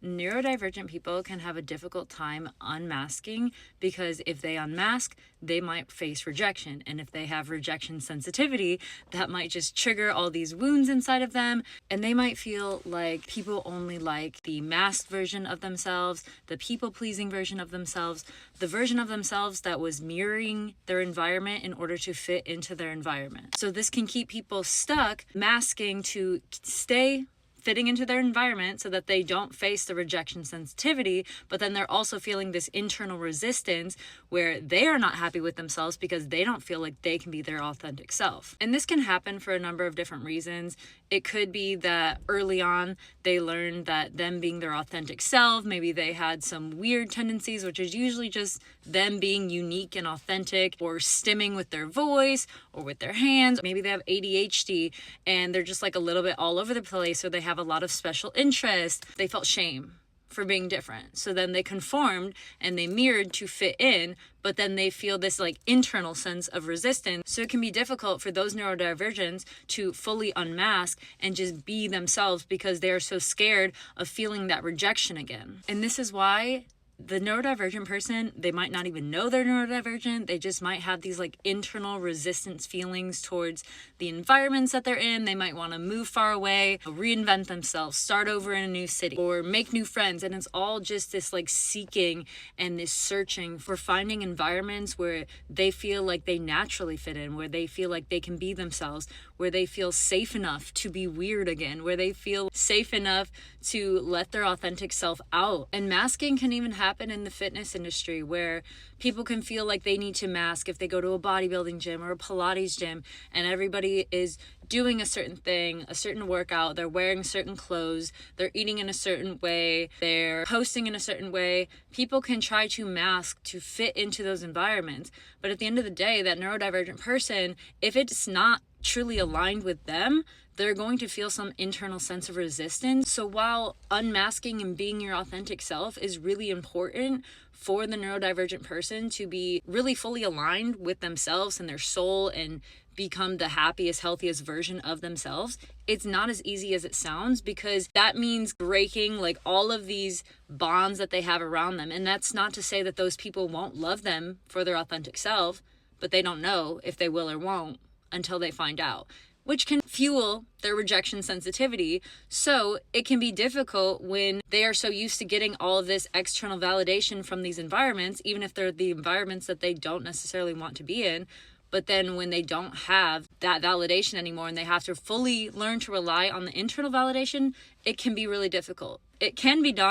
Neurodivergent people can have a difficult time unmasking because if they unmask, they might face rejection. And if they have rejection sensitivity, that might just trigger all these wounds inside of them. And they might feel like people only like the masked version of themselves, the people-pleasing version of themselves, the version of themselves that was mirroring their environment in order to fit into their environment. So this can keep people stuck masking to stay fitting into their environment so that they don't face the rejection sensitivity, but then they're also feeling this internal resistance where they are not happy with themselves because they don't feel like they can be their authentic self. And this can happen for a number of different reasons. It could be that early on they learned that them being their authentic self, maybe they had some weird tendencies, which is usually just them being unique and authentic, or stimming with their voice or with their hands. Maybe they have ADHD and they're just like a little bit all over the place, or they have a lot of special interests. They felt shame for being different. So then they conformed and they mirrored to fit in, but then they feel this like internal sense of resistance. So it can be difficult for those neurodivergents to fully unmask and just be themselves because they are so scared of feeling that rejection again. And this is why the neurodivergent person, they might not even know they're neurodivergent. They just might have these like internal resistance feelings towards the environments that they're in. They might want to move far away, reinvent themselves, start over in a new city, or make new friends. And it's all just this like seeking and this searching for finding environments where they feel like they naturally fit in, where they feel like they can be themselves, where they feel safe enough to be weird again, where they feel safe enough to let their authentic self out. And masking can even happen in the fitness industry, where people can feel like they need to mask if they go to a bodybuilding gym or a Pilates gym and everybody is doing a certain thing, a certain workout, they're wearing certain clothes, they're eating in a certain way, they're posting in a certain way. People can try to mask to fit into those environments. But at the end of the day, that neurodivergent person, if it's not truly aligned with them, they're going to feel some internal sense of resistance. So while unmasking and being your authentic self is really important for the neurodivergent person to be really fully aligned with themselves and their soul and become the happiest, healthiest version of themselves, it's not as easy as it sounds, because that means breaking like all of these bonds that they have around them. And that's not to say that those people won't love them for their authentic self, but they don't know if they will or won't until they find out, which can fuel their rejection sensitivity. So it can be difficult when they are so used to getting all of this external validation from these environments, even if they're the environments that they don't necessarily want to be in. But then when they don't have that validation anymore and they have to fully learn to rely on the internal validation, it can be really difficult. It can be done.